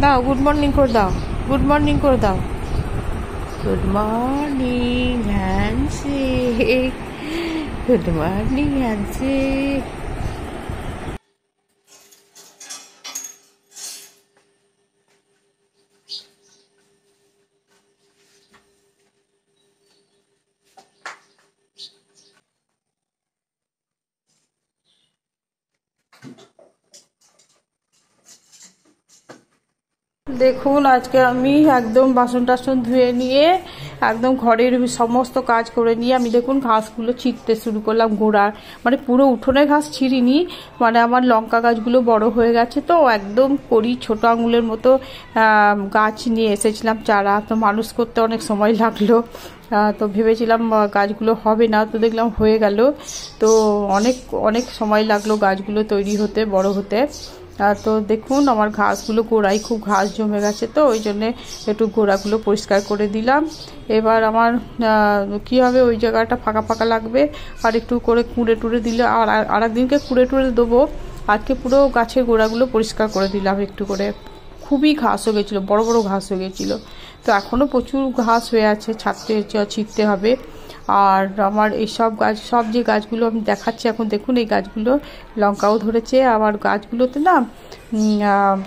দাও good morning করে দাও, গুড মর্নিং করে দাও। Good morning Hansi, good morning Hansi. দেখুন আজকে আমি একদম বাসন টাসন ধুয়ে নিয়ে একদম ঘরের সমস্ত কাজ করে নিয়ে আমি দেখুন ঘাসগুলো ছিঁড়তে শুরু করলাম। গোড়ার মানে পুরো উঠোনের ঘাস ছিঁড়িনি, মানে আমার লঙ্কা গাছগুলো বড় হয়ে গেছে তো একদম করি ছোট আঙুলের মতো গাছ নিয়ে এসেছিলাম চারা, তো মানুষ করতে অনেক সময় লাগলো। তো ভেবেছিলাম গাছগুলো হবে না, তো দেখলাম হয়ে গেল। তো অনেক অনেক সময় লাগলো গাছগুলো তৈরি হতে, বড় হতে। তো দেখুন আমার ঘাসগুলো গোড়ায় খুব ঘাস জমে গেছে, তো ওই জন্যে একটু গোড়াগুলো পরিষ্কার করে দিলাম। এবার আমার কী হবে, ওই জায়গাটা ফাঁকা ফাঁকা লাগবে, আর একটু করে কুঁড়ে টুড়ে দিলে আর একদিনকে কুঁড়ে টুড়ে দেবো। আজকে পুরো গাছের গোড়াগুলো পরিষ্কার করে দিলাম একটু করে। খুবই ঘাস হয়ে গেছিলো, বড় বড় ঘাস হয়ে গেছিলো। তো এখনও প্রচুর ঘাস হয়ে আছে, ছিঁড়তে হবে। আর আমার এইসব গাছ, সব যে গাছগুলো আমি দেখাচ্ছি এখন দেখুন, এই গাছগুলো লঙ্কাও ধরেছে। আবার গাছগুলোতে না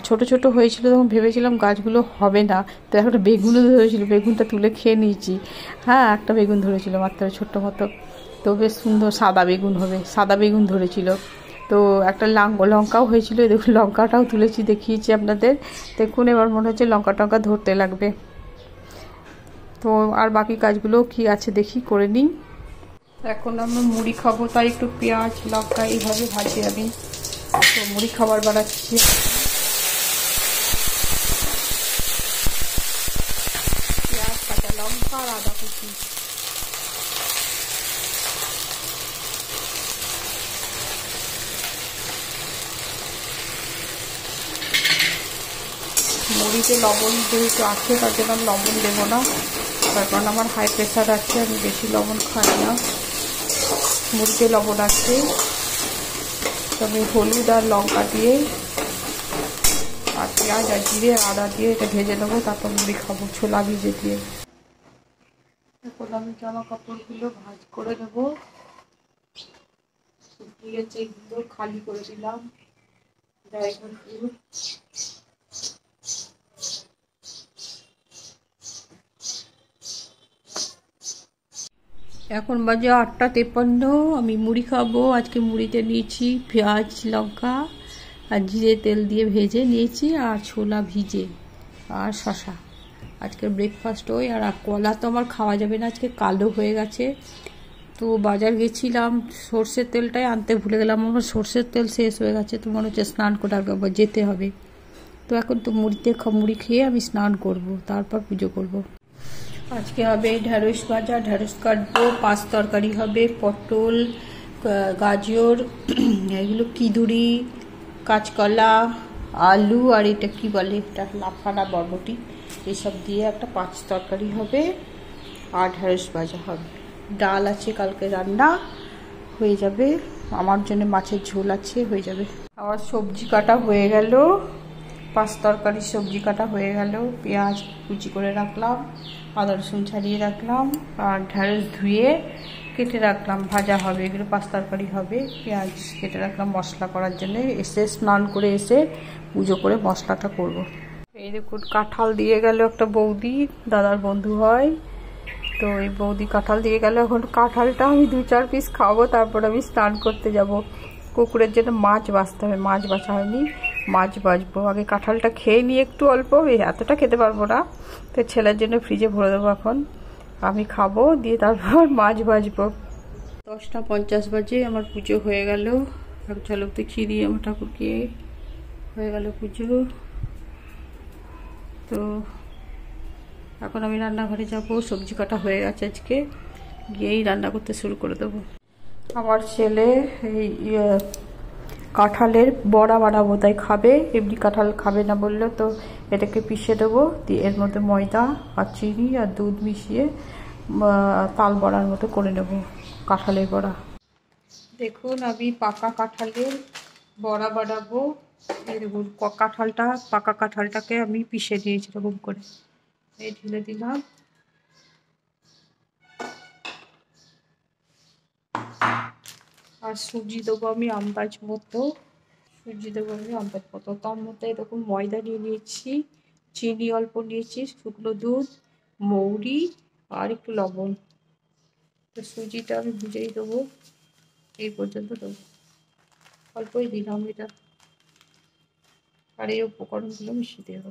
ছোট ছোট হয়েছিল, তখন ভেবেছিলাম গাছগুলো হবে না, তো একটা বেগুনও ধরেছিল, বেগুনটা তুলে খেয়ে নিয়েছি। হ্যাঁ, একটা বেগুন ধরেছিল মাত্র ছোট্ট মতো, তো বেশ সুন্দর সাদা বেগুন হবে, সাদা বেগুন ধরেছিল। তো একটা লঙ্কাও হয়েছিল, দেখুন লঙ্কাটাও তুলেছি, দেখিয়েছি আপনাদের। দেখুন এবার মনে হচ্ছে লঙ্কা টঙ্কা ধরতে লাগবে। তো আর বাকি কাজগুলো কি আছে দেখি করে নিই। এখন আমরা মুড়ি খাবো, তাই একটু পেঁয়াজ লঙ্কা এইভাবে ভাজি আমি। তো মুড়ি খাবার বানাচ্ছি। পেঁয়াজ, কাঁচা লঙ্কা আর আদা কুচি। মুড়িতে লবণ যেহেতু আছে তার জন্য আমি লবণ দেবো না, তার কারণ আমার হাই প্রেশার আছে, আমি বেশি লবণ খাই না। মুড়িতে লবণ আছে, তবে হলুদ আর লঙ্কা দিয়ে আর পেঁয়াজ আর জিরে আদা দিয়ে এটা ভেজে নেবো, তারপর মুড়ি খাবো ছোলা ভিজে দিয়ে। এখন আমি জামা কাপড়গুলো ভাঁজ করে নেবো, শুকিয়েছে এগুলো খালি করে দিলাম। এখন বাজে 8:53, আমি মুড়ি খাবো। আজকে মুড়িতে নিয়েছি পেঁয়াজ লঙ্কা আর জিরে তেল দিয়ে ভেজে নিয়েছি, আর ছোলা ভিজে আর শশা। আজকের ব্রেকফাস্ট ওই। আর কলা তো আমার খাওয়া যাবে না, আজকে কালো হয়ে গেছে। তো বাজার গেছিলাম, সর্ষের তেলটাই আনতে ভুলে গেলাম, আমার সর্ষের তেল শেষ হয়ে গেছে। তো মনে হচ্ছে স্নান করে আবার যেতে হবে। তো এখন তো মুড়ি খেয়ে আমি স্নান করব, তারপর পুজো করব। আজকে হবে ঢ্যাঁড়স ভাজা, ঢ্যাঁড়স কাটবো, পাঁচ তরকারি হবে, পটল, গাজর, এগুলো কিদুরি, কাঁচকলা, আলু, আর এটা কি বলে, এটা লাফানা বরবটি, এসব দিয়ে একটা পাঁচ তরকারি হবে। আর ঢ্যাঁড়স ভাজা হবে, ডাল আছে কালকে রান্না হয়ে যাবে, আমার জন্য মাছের ঝোল আছে, হয়ে যাবে। আবার সবজি কাটা হয়ে গেল, পাঁচ তরকারি সবজি কাটা হয়ে গেল। পেঁয়াজ কুচি করে রাখলাম, আদা রসুন ছাড়িয়ে রাখলাম, আর ঢ্যাঁড়স ধুয়ে কেটে রাখলাম, ভাজা হবে, এগুলো পাঁচ তরকারি হবে। পেঁয়াজ কেটে রাখলাম মশলা করার জন্য, এসে স্নান করে এসে পুজো করে মশলাটা করব। এই দেখুন কাঁঠাল দিয়ে গেল একটা বৌদি, দাদার বন্ধু হয়, তো এই বৌদি কাঁঠাল দিয়ে গেল। এখন কাঁঠালটা আমি 2-4 পিস খাবো, তারপর আমি স্নান করতে যাব। কুকুরের জন্য মাছ বাছতে হবে, মাছ বাছা হয়নি, মাছ বাছবো। আগে কাঁঠালটা খেয়ে নিই একটু অল্প, এতটা খেতে পারবো না, তো ছেলের জন্য ফ্রিজে ভরে দেবো। এখন আমি খাবো, দিয়ে তারপর মাছ বাছবো। 10:50 বাজে, আমার পুজো হয়ে গেল। ঝলক দেখিয়ে দিই আমার ঠাকুরকে, হয়ে গেল পুজো। তো এখন আমি রান্নাঘরে যাব, সবজি কাটা হয়ে গেছে, আজকে গিয়েই রান্না করতে শুরু করে দেবো। আমার ছেলে এই কাঁঠালের বড়া বানাবো, তাই খাবে, এমনি কাঁঠাল খাবে না বললো, তো এটাকে পিষে দেবো, দিয়ে এর মধ্যে ময়দা আর চিনি আর দুধ মিশিয়ে তাল বড়ার মতো করে নেব, কাঁঠালের বড়া। দেখুন আমি পাকা কাঁঠালের বড়া বানাবো, এই দেখুন কাঁঠালটা, পাকা কাঁঠালটাকে আমি পিষে দিয়েছি এরকম করে, এই ঢেলে দিলাম। আর সুজি দেবো আমি আন্দাজ মতো, তার মধ্যে এরকম ময়দা নিয়ে নিয়েছি, চিনি অল্প নিয়েছি, শুকনো দুধ, মৌরি আর একটু লবণ। তো সুজিটা আমি ভিজেই দেবো, এই পর্যন্ত দেবো, অল্পই দিলাম এটা। আর এই উপকরণগুলো মিশিয়ে দেবো।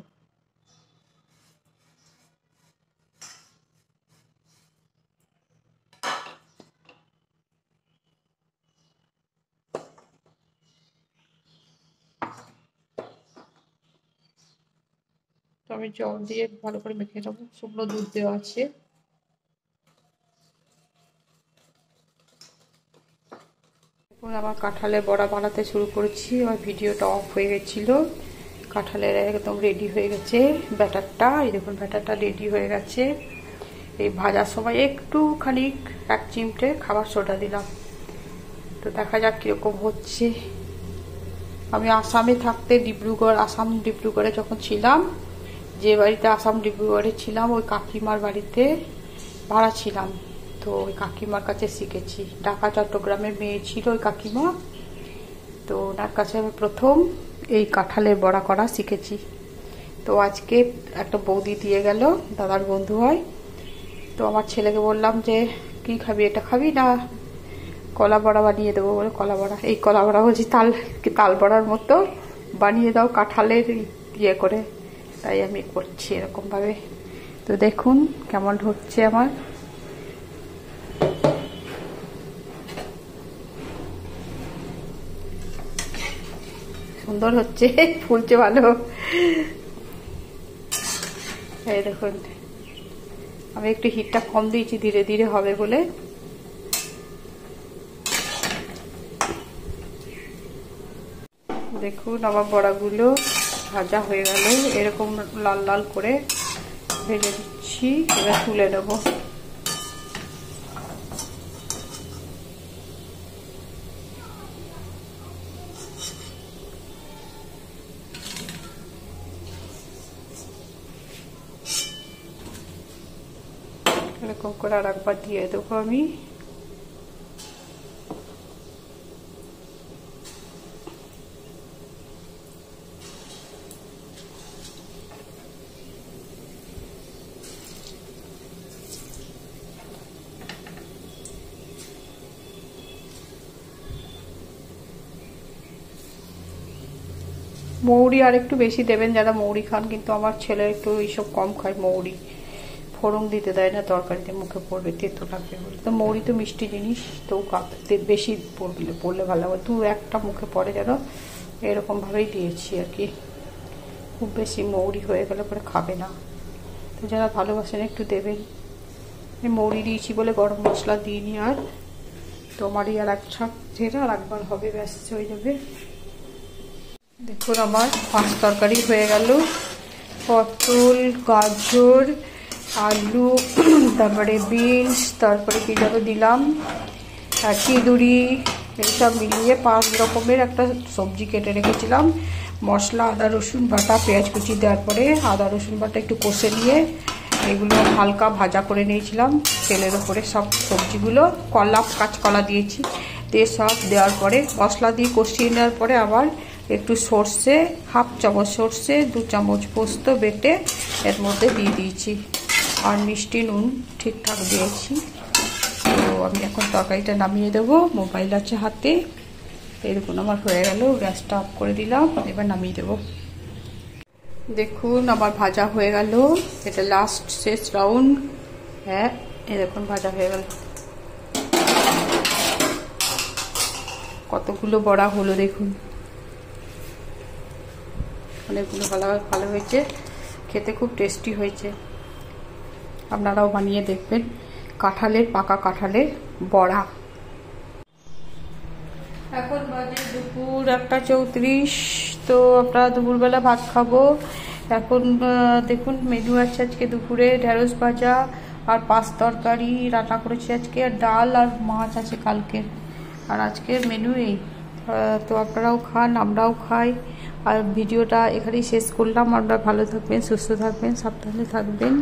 তো আমি জল দিয়ে ভালো করে মেখে নেবো, শুকনো দুধ দেওয়া আছে। আবার কাঁঠালের বড়া বানাতে শুরু করেছি, আর ভিডিওটা অফ হয়ে গেছিলো। কাঁঠালের একদম রেডি হয়ে গেছে ব্যাটারটা, এই দেখুন ব্যাটারটা রেডি হয়ে গেছে। এই ভাজার সময় একটুখানি 1 চিমটে খাবার সোডা দিলাম। তো দেখা যাক কীরকম হচ্ছে। আমি আসামে থাকতে ডিব্রুগড়ে যখন ছিলাম, যে বাড়িতে ডিব্রুগড়ে ছিলাম, ওই কাকিমার বাড়িতে ভাড়া ছিলাম। তো ওই কাকিমার কাছে শিখেছি। ঢাকা চট্টগ্রামের মেয়ে ছিল ওই কাকিমা, তো ওনার কাছে আমি প্রথম এই কাঁঠালের বড়া করা শিখেছি। তো আজকে একটা বৌদি দিয়ে গেল, দাদার বন্ধু হয়। তো আমার ছেলেকে বললাম যে কি খাবি, এটা খাবি না কলা বড়া বানিয়ে দেবো বলে, কলা বড়া, এই কলা বড়া বলছি তাল বড়ার মতো বানিয়ে দাও কাঁঠালের ইয়ে করে। তাই আমি করছি এরকমভাবে। তো দেখুন কেমন হচ্ছে আমার। সুন্দর হচ্ছে, ফুলছে ভালো। এই দেখুন আমি একটু হিটটা কম দিয়েছি, ধীরে ধীরে হবে বলে। দেখুন আমার বড়াগুলো ভাজা হয়ে গেল, এরকম লাল লাল করে ভেজে দিচ্ছি। এবার তুলে নেবো। এরকম করে আর একবার দিয়ে দেবো আমি। মৌরি আর একটু বেশি দেবেন যারা মৌরি খান, কিন্তু আমার ছেলে একটু এইসব কম খায় মৌরি, ফোড়ন দিতে দেয় না তরকারিতে, মুখে পড়বে, তেতো লাগবে বলে। তো মৌরি তো মিষ্টি জিনিস, তো বেশি পড়লে ভালো লাগে, 2-1টা মুখে পড়ে যেন, এরকমভাবেই দিয়েছি আর কি। খুব বেশি মৌরি হয়ে গেলে পরে খাবে না। তো যারা ভালোবাসেন একটু দেবেন। মৌরি দিয়েছি বলে গরম মশলা দিইনি আর। তো আমারই আর এক ছাক ছেড়ে আর একবার হবে, ব্যাস হয়ে যাবে। দেখুন আমার মাছ তরকারি হয়ে গেল। পটল, গাজর, আলু, তারপরে বিনস, তারপরে কি যেন দিলাম, চিঁদুরি, এইসব মিলিয়ে 5 রকমের একটা সবজি কেটে রেখেছিলাম। মশলা আদা রসুন বাটা, পেঁয়াজ কুচি দেওয়ার পরে আদা রসুন বাটা একটু কষে নিয়ে এগুলো হালকা ভাজা করে নিয়েছিলাম তেলের ওপরে। সব সবজিগুলো, কাঁচকলা দিয়েছি, দিয়ে সব দেওয়ার পরে মশলা দিয়ে কষিয়ে নেওয়ার পরে আবার একটু সর্ষে, 1/2 চামচ সর্ষে, 2 চামচ পোস্ত বেটে এর মধ্যে দিয়ে দিয়েছি, আর মিষ্টি নুন ঠিকঠাক দিয়েছি। তো আমি এখন তরকারিটা নামিয়ে দেবো, মোবাইল আছে হাতে। এরকম আমার হয়ে গেল, গ্যাসটা অফ করে দিলাম, এবার নামিয়ে দেবো। দেখুন আমার ভাজা হয়ে গেল, এটা লাস্ট শেষ রাউন্ড। হ্যাঁ এরকম ভাজা হয়ে গেল। কতগুলো বড়া হলো দেখুন, অনেকগুলো ভালো হয়েছে, খেতে খুব টেস্টি হয়েছে। আপনারাও বানিয়ে দেখবেন পাকা কাঁঠালের বড়া। এখন বাজে দুপুর 1:34। তো আমরা দুপুরবেলা ভাত খাবো। এখন দেখুন মেনু আছে আজকে দুপুরে, ঢেঁড়স ভাজা আর 5 তরকারি রান্না করেছি আজকে, আর ডাল আর মাছ আছে কালকের। আর আজকের মেনু এই। তো আপনারাও খান, আমরাও খাই, আর ভিডিওটা এখানেই শেষ করলাম। আপনারা ভালো থাকবেন, সুস্থ থাকবেন, সাবধানে থাকবেন।